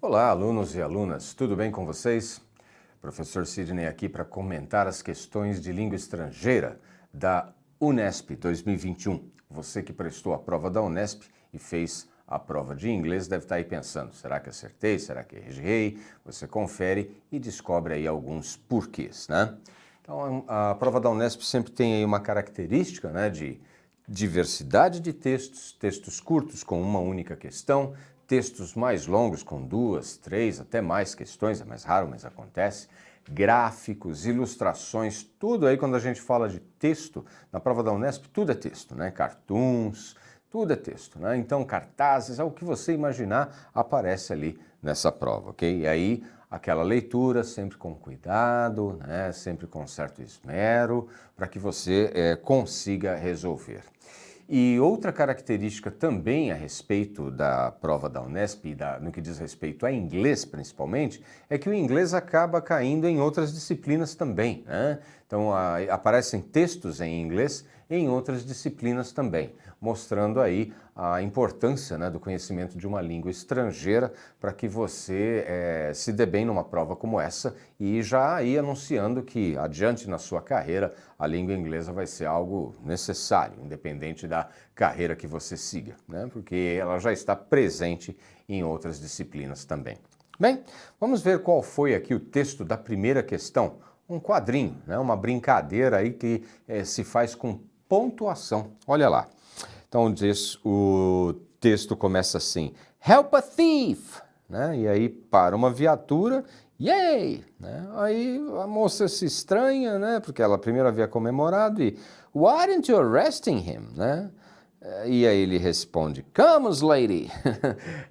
Olá, alunos e alunas, tudo bem com vocês? Professor Sidney aqui para comentar as questões de língua estrangeira da Unesp 2021. Você que prestou a prova da Unesp e fez a prova de inglês deve estar aí pensando, será que acertei, será que errei? Você confere e descobre aí alguns porquês, né? Então, a prova da Unesp sempre tem aí uma característica, né, de diversidade de textos, textos curtos com uma única questão, textos mais longos com 2, 3, até mais questões, é mais raro, mas acontece, gráficos, ilustrações, tudo aí quando a gente fala de texto, na prova da Unesp tudo é texto, né? Cartoons, tudo é texto, né? Então cartazes, o que você imaginar aparece ali nessa prova, ok? E aí aquela leitura sempre com cuidado, né? Sempre com certo esmero, para que você consiga resolver. E outra característica também a respeito da prova da Unesp, no que diz respeito a inglês principalmente, é que o inglês acaba caindo em outras disciplinas também, né? Então aparecem textos em inglês em outras disciplinas também, mostrando aí a importância, né, do conhecimento de uma língua estrangeira para que você se dê bem numa prova como essa e já aí anunciando que adiante na sua carreira a língua inglesa vai ser algo necessário, independente da carreira que você siga, né? Porque ela já está presente em outras disciplinas também. Bem, vamos ver qual foi aqui o texto da primeira questão. Um quadrinho, né? Uma brincadeira aí que se faz com pontuação. Olha lá. Então diz, o texto começa assim: Help a thief! Né? E aí para uma viatura, yay! Né? Aí a moça se estranha, né? Porque ela primeiro havia comemorado e Why aren't you arresting him? Né? E aí ele responde, Come, lady!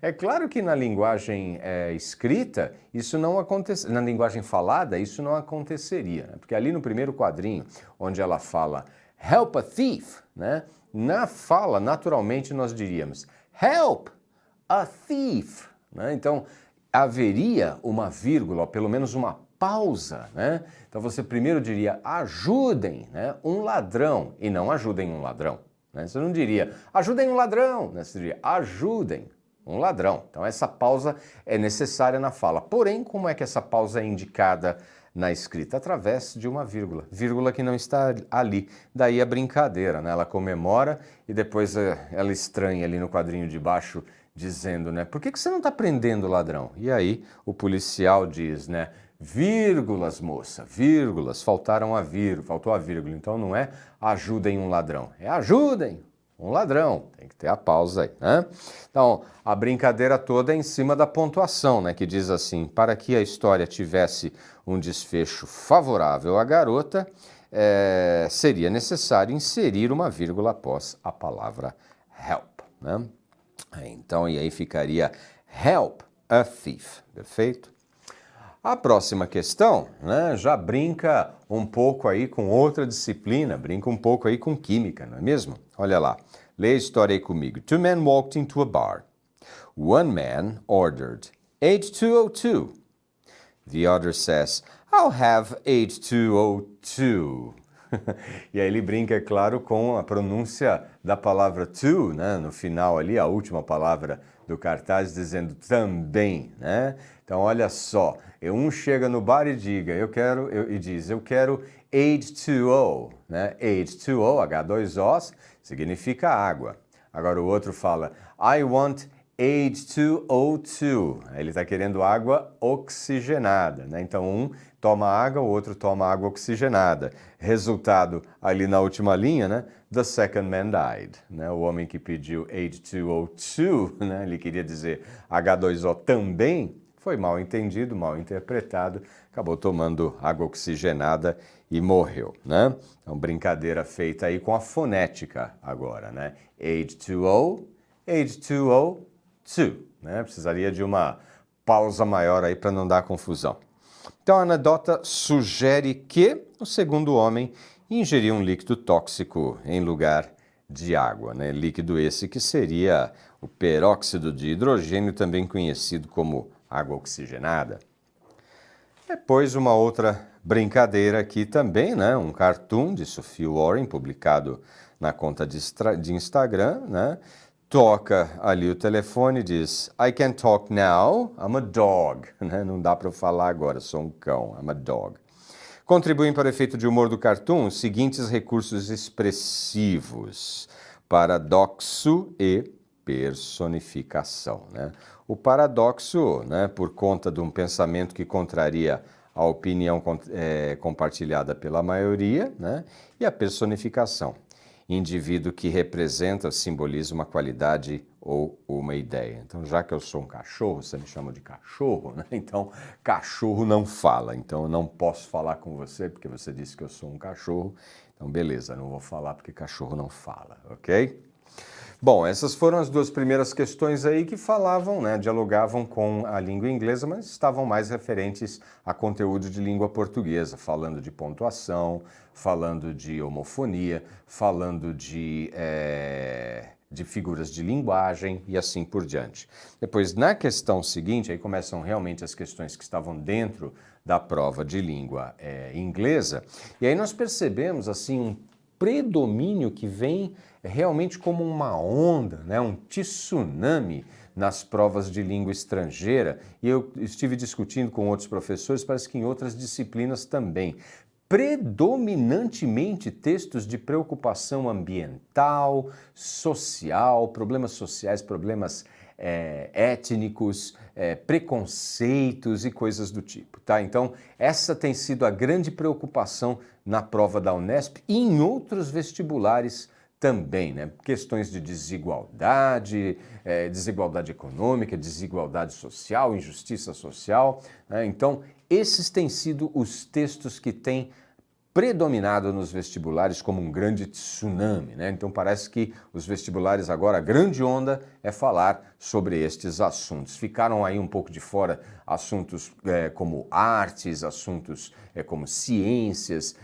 É claro que na linguagem escrita, isso não acontece, na linguagem falada, isso não aconteceria, né? Porque ali no primeiro quadrinho, onde ela fala Help a thief, né? Na fala, naturalmente, nós diríamos Help a thief, né? Então, haveria uma vírgula, ou pelo menos uma pausa, né? Então você primeiro diria ajudem, né, um ladrão, e não ajudem um ladrão. Né? Você não diria, ajudem um ladrão, né? Você diria, ajudem um ladrão. Então essa pausa é necessária na fala. Porém, como é que essa pausa é indicada na escrita? Através de uma vírgula. Vírgula que não está ali. Daí a brincadeira, né? Ela comemora e depois ela estranha ali no quadrinho de baixo, dizendo, né? Por que você não está prendendo o ladrão? E aí o policial diz, né? Vírgulas, moça, vírgulas, faltou a vírgula. Então não é ajudem um ladrão, é ajudem um ladrão. Tem que ter a pausa aí, né? Então, a brincadeira toda é em cima da pontuação, né? Que diz assim, para que a história tivesse um desfecho favorável à garota, seria necessário inserir uma vírgula após a palavra help, né? Então, e aí ficaria help a thief, perfeito? A próxima questão, né, já brinca um pouco aí com outra disciplina, brinca um pouco aí com química, não é mesmo? Olha lá, lê a história aí comigo. Two men walked into a bar. One man ordered H2O2. The other says, I'll have H2O2. E aí ele brinca, é claro, com a pronúncia da palavra to, né, no final ali, a última palavra do cartaz dizendo também, né? Então olha só, um chega no bar e diz, eu quero H2O, né? H2O, H2O, significa água. Agora o outro fala, I want H2O2. Ele está querendo água oxigenada, né? Então um toma água, o outro toma água oxigenada. Resultado ali na última linha, né? The second man died, né? O homem que pediu H2O2, né? Ele queria dizer H2O também, foi mal entendido, mal interpretado, acabou tomando água oxigenada e morreu, né? Então brincadeira feita aí com a fonética agora, né? H2O, H2O2, né? Precisaria de uma pausa maior aí para não dar confusão. Então a anedota sugere que o segundo homem ingeriu um líquido tóxico em lugar de água, né? Líquido esse que seria o peróxido de hidrogênio, também conhecido como água oxigenada. Depois uma outra brincadeira aqui também, né? Um cartoon de Sophie Loren, publicado na conta de Instagram, né? toca ali o telefone e diz, I can talk now, I'm a dog. Né? Não dá para eu falar agora, sou um cão, I'm a dog. Contribuem para o efeito de humor do cartoon os seguintes recursos expressivos: paradoxo e personificação. Né? O paradoxo, né, por conta de um pensamento que contraria a opinião compartilhada pela maioria, né? E a personificação, indivíduo que representa, simboliza uma qualidade ou uma ideia. Então, já que eu sou um cachorro, você me chama de cachorro, né? Então, cachorro não fala. Então, eu não posso falar com você porque você disse que eu sou um cachorro. Então, beleza, não vou falar porque cachorro não fala, ok? Bom, essas foram as duas primeiras questões aí que falavam, né, dialogavam com a língua inglesa, mas estavam mais referentes a conteúdo de língua portuguesa, falando de pontuação, falando de homofonia, falando de figuras de linguagem e assim por diante. Depois, na questão seguinte, aí começam realmente as questões que estavam dentro da prova de língua inglesa, e aí nós percebemos, assim, um predomínio que vem realmente como uma onda, né, um tsunami nas provas de língua estrangeira, e eu estive discutindo com outros professores, parece que em outras disciplinas também. Predominantemente textos de preocupação ambiental, social, problemas sociais, problemas étnicos, preconceitos e coisas do tipo, tá? Então, essa tem sido a grande preocupação na prova da Unesp e em outros vestibulares também, né? Questões de desigualdade, desigualdade econômica, desigualdade social, injustiça social, né? Então, esses têm sido os textos que têm predominado nos vestibulares como um grande tsunami, né? Então parece que os vestibulares agora, a grande onda é falar sobre estes assuntos. Ficaram aí um pouco de fora assuntos como artes, assuntos como ciências,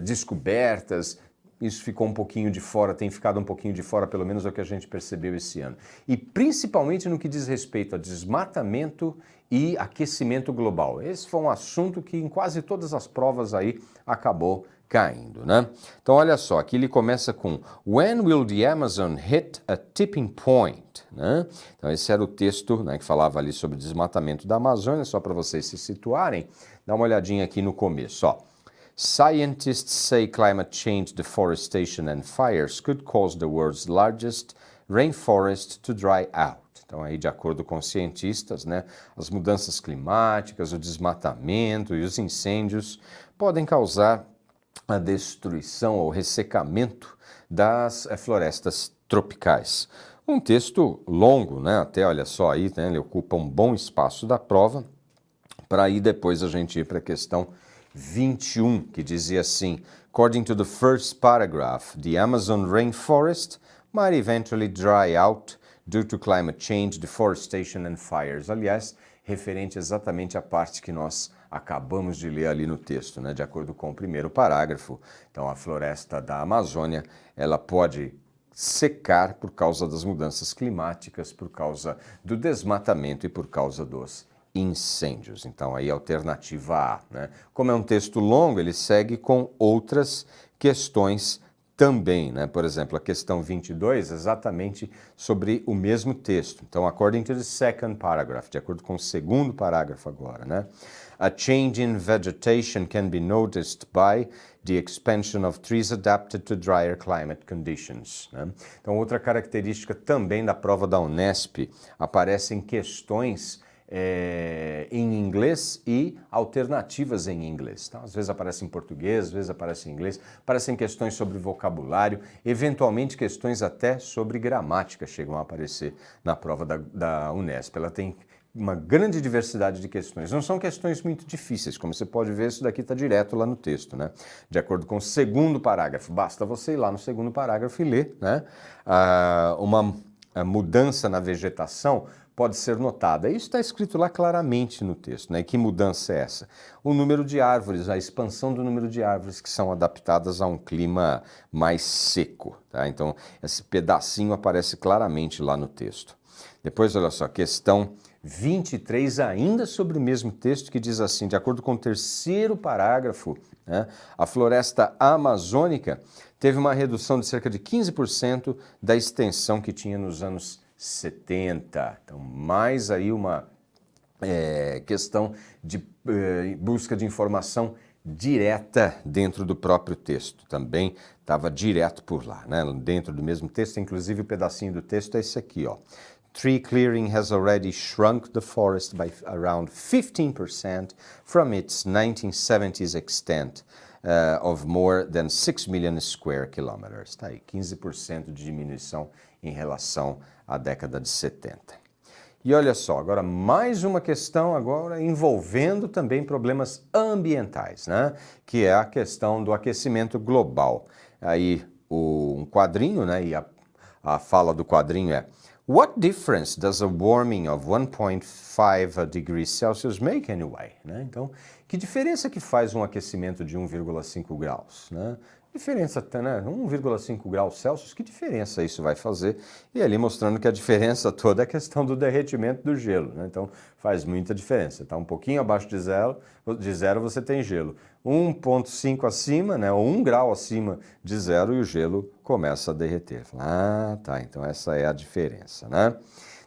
descobertas. Isso ficou um pouquinho de fora, tem ficado um pouquinho de fora, pelo menos é o que a gente percebeu esse ano. E principalmente no que diz respeito a desmatamento e aquecimento global. Esse foi um assunto que em quase todas as provas aí acabou caindo, né? Então olha só, aqui ele começa com When will the Amazon hit a tipping point? Né? Então esse era o texto, né, que falava ali sobre o desmatamento da Amazônia, só para vocês se situarem. Dá uma olhadinha aqui no começo, ó. Scientists say climate change, deforestation and fires could cause the world's largest rainforest to dry out. Então, aí, de acordo com cientistas, né, as mudanças climáticas, o desmatamento e os incêndios podem causar a destruição ou ressecamento das florestas tropicais. Um texto longo, né, até olha só aí, né, ele ocupa um bom espaço da prova, para aí depois a gente ir para a questão 21, que dizia assim, according to the first paragraph, the Amazon rainforest might eventually dry out due to climate change, deforestation and fires. Aliás, referente exatamente à parte que nós acabamos de ler ali no texto, né? De acordo com o primeiro parágrafo. Então, a floresta da Amazônia, ela pode secar por causa das mudanças climáticas, por causa do desmatamento e por causa dos incêndios. Então, aí, alternativa A, né? Como é um texto longo, ele segue com outras questões também, né? Por exemplo, a questão 22, exatamente sobre o mesmo texto. Então, according to the second paragraph, de acordo com o segundo parágrafo agora, né? A change in vegetation can be noticed by the expansion of trees adapted to drier climate conditions. Né? Então, outra característica também da prova da Unesp, aparecem questões em inglês e alternativas em inglês. Então, às vezes aparece em português, às vezes aparece em inglês, aparecem questões sobre vocabulário, eventualmente questões até sobre gramática chegam a aparecer na prova da Unesp. Ela tem uma grande diversidade de questões. Não são questões muito difíceis, como você pode ver, isso daqui está direto lá no texto, né? De acordo com o segundo parágrafo. Basta você ir lá no segundo parágrafo e ler, né? Uma mudança na vegetação pode ser notada. Isso está escrito lá claramente no texto, né? E que mudança é essa? O número de árvores, a expansão do número de árvores que são adaptadas a um clima mais seco, tá? Então, esse pedacinho aparece claramente lá no texto. Depois, olha só, questão 23, ainda sobre o mesmo texto, que diz assim, de acordo com o terceiro parágrafo, né, a floresta amazônica teve uma redução de cerca de 15% da extensão que tinha nos anos 70. Então, mais aí uma questão de busca de informação direta dentro do próprio texto. Também estava direto por lá, né? Dentro do mesmo texto, inclusive o pedacinho do texto é esse aqui, ó. Tree clearing has already shrunk the forest by around 15% from its 1970s extent of more than 6 million square kilometers. Tá aí, 15% de diminuição em relação à década de 70. E olha só, agora mais uma questão agora envolvendo também problemas ambientais, né? Que é a questão do aquecimento global. Aí um quadrinho, né? E a fala do quadrinho é: What difference does a warming of 1.5 degrees Celsius make anyway? Né? Então, que diferença que faz um aquecimento de 1,5 graus? Né? Diferença, né? 1,5 graus Celsius, que diferença isso vai fazer? E ali mostrando que a diferença toda é a questão do derretimento do gelo, né? Então faz muita diferença. Está um pouquinho abaixo de zero você tem gelo. 1,5 acima, né? Ou 1 grau acima de zero e o gelo começa a derreter. Ah, tá, então essa é a diferença, né?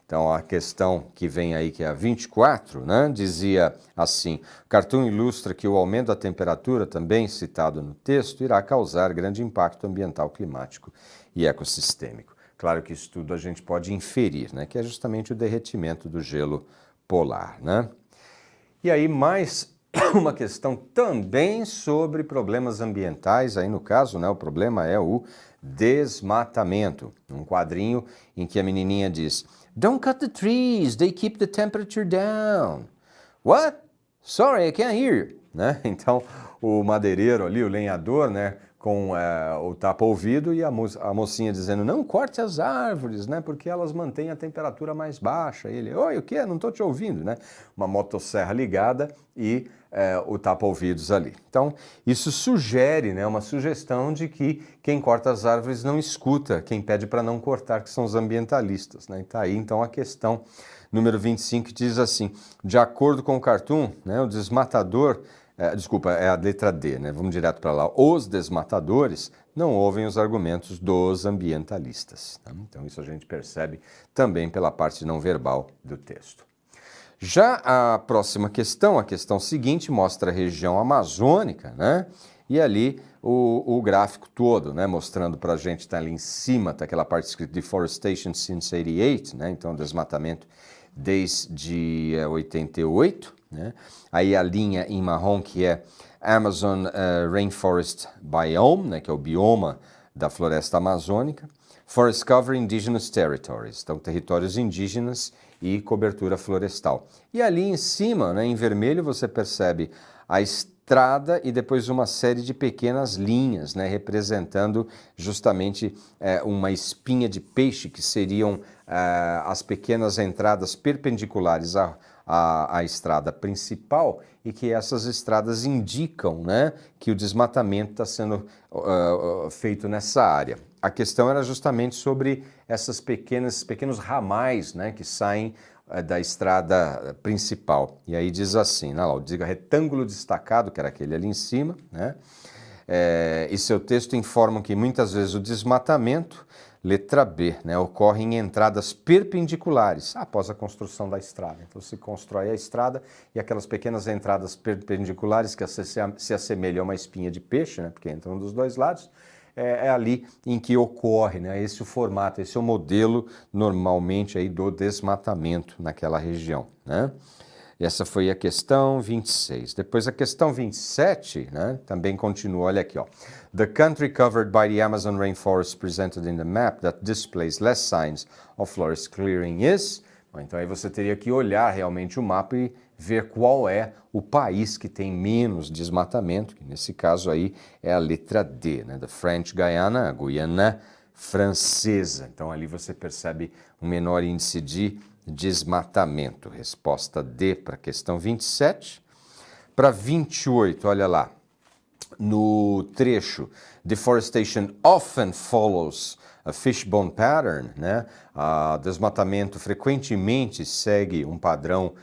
Então, a questão que vem aí, que é a 24, né, dizia assim: o cartoon ilustra que o aumento da temperatura, também citado no texto, irá causar grande impacto ambiental, climático e ecossistêmico. Claro que isso tudo a gente pode inferir, né, que é justamente o derretimento do gelo polar, né? E aí, mais uma questão também sobre problemas ambientais, aí no caso, né, o problema é o desmatamento. Um quadrinho em que a menininha diz: Don't cut the trees, they keep the temperature down. What? Sorry, I can't hear you. Né? Então, o madeireiro ali, o lenhador, né, com o tapa-ouvido e a mocinha dizendo: não corte as árvores, né, porque elas mantêm a temperatura mais baixa. E ele: oi, o quê? Não estou te ouvindo, né? Uma motosserra ligada e o tapa-ouvidos ali. Então, isso sugere, né, uma sugestão de que quem corta as árvores não escuta quem pede para não cortar, que são os ambientalistas, né? E tá aí, então, a questão número 25, que diz assim: de acordo com o cartoon, né, o desmatador, é a letra D, né? Vamos direto para lá. Os desmatadores não ouvem os argumentos dos ambientalistas. Tá? Então, isso a gente percebe também pela parte não verbal do texto. Já a próxima questão, a questão seguinte, mostra a região amazônica, né? E ali o gráfico todo, né? Mostrando para a gente, tá ali em cima, tá aquela parte escrita Deforestation since 88, né? Então, desmatamento desde 88, né? Aí a linha em marrom, que é Amazon Rainforest Biome, né? Que é o bioma da floresta amazônica. Forest Cover Indigenous Territories, então territórios indígenas e cobertura florestal. E ali em cima, né, em vermelho, você percebe a estrada e depois uma série de pequenas linhas, né, representando justamente uma espinha de peixe, que seriam as pequenas entradas perpendiculares à estrada principal, e que essas estradas indicam, né, que o desmatamento está sendo feito nessa área. A questão era justamente sobre essas pequenos ramais, né, que saem da estrada principal. E aí diz assim, né, lá, o retângulo destacado, que era aquele ali em cima, né, e seu texto informam que muitas vezes o desmatamento, letra B, né, ocorre em entradas perpendiculares após a construção da estrada. Então se constrói a estrada e aquelas pequenas entradas perpendiculares que se assemelham a uma espinha de peixe, né, porque entram dos dois lados, é ali em que ocorre, né, esse é o formato, esse é o modelo normalmente aí do desmatamento naquela região, né? Essa foi a questão 26. Depois a questão 27, né, também continua, olha aqui, ó. The country covered by the Amazon rainforest presented in the map that displays less signs of forest clearing is... Bom, então aí você teria que olhar realmente o mapa e ver qual é o país que tem menos desmatamento, que nesse caso aí é a letra D, né, da French Guiana, a Guiana Francesa. Então ali você percebe um menor índice de desmatamento. Resposta D para a questão 27. Para 28, olha lá, no trecho, deforestation often follows a fishbone pattern, né? Desmatamento frequentemente segue um padrão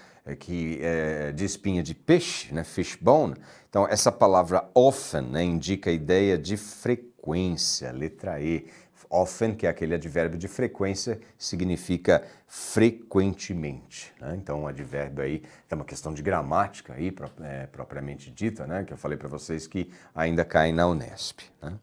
de espinha de peixe, né? Fishbone. Então, essa palavra often, né, indica a ideia de frequência, letra E. Often, que é aquele advérbio de frequência, significa frequentemente, né? Então, um advérbio aí, é uma questão de gramática aí, propriamente dita, né? Que eu falei para vocês que ainda cai na Unesp, né?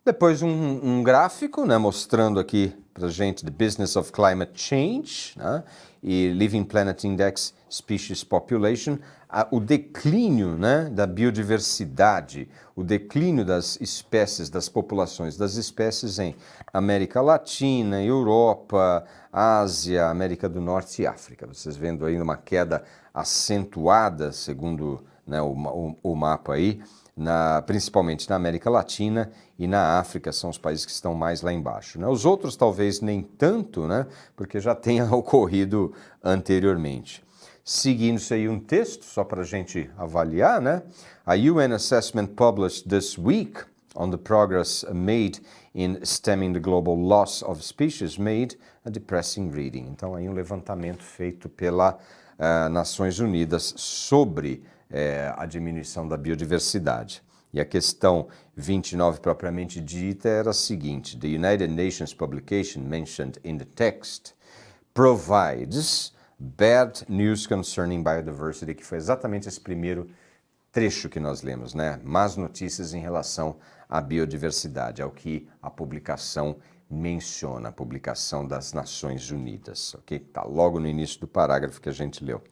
Depois um gráfico, né, mostrando aqui para a gente the business of climate change, né, e Living Planet Index Species Population, o declínio, né, da biodiversidade, o declínio das espécies, das populações das espécies em América Latina, Europa, Ásia, América do Norte e África. Vocês vendo aí uma queda acentuada, segundo, né, o mapa aí, principalmente na América Latina e na África, são os países que estão mais lá embaixo, né? Os outros talvez nem tanto, né? Porque já tenha ocorrido anteriormente. Seguindo-se aí um texto, só para a gente avaliar, né? A UN assessment published this week on the progress made in stemming the global loss of species made a depressing reading. Então aí um levantamento feito pela Nações Unidas sobre a diminuição da biodiversidade. E a questão 29 propriamente dita era a seguinte: The United Nations publication mentioned in the text provides bad news concerning biodiversity, que foi exatamente esse primeiro trecho que nós lemos, né? Más notícias em relação à biodiversidade, é o que a publicação menciona, a publicação das Nações Unidas, ok? Está logo no início do parágrafo que a gente leu.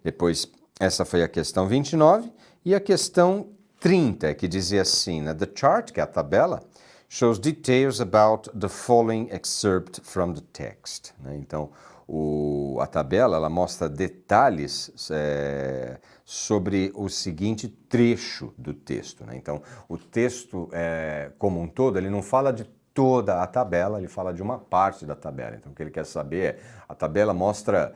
Depois, essa foi a questão 29, e a questão 30, que dizia assim, né? The chart, que é a tabela, shows details about the following excerpt from the text, né? Então, a tabela, ela mostra detalhes sobre o seguinte trecho do texto, né? Então, o texto como um todo, ele não fala de toda a tabela, ele fala de uma parte da tabela. Então, o que ele quer saber é, a tabela mostra,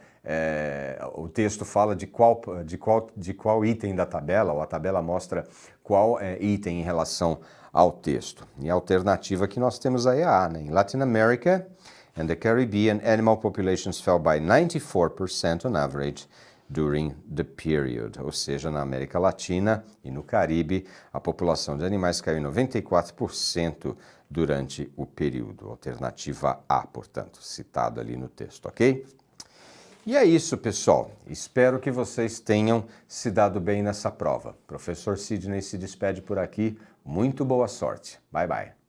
o texto fala de qual item da tabela, ou a tabela mostra qual item em relação ao texto. E a alternativa que nós temos aí é a A, né? Em Latin America and the Caribbean, animal populations fell by 94% on average during the period. Ou seja, na América Latina e no Caribe, a população de animais caiu em 94% durante o período. Alternativa A, portanto, citado ali no texto, ok? E é isso, pessoal. Espero que vocês tenham se dado bem nessa prova. Professor Sidney se despede por aqui. Muito boa sorte. Bye, bye.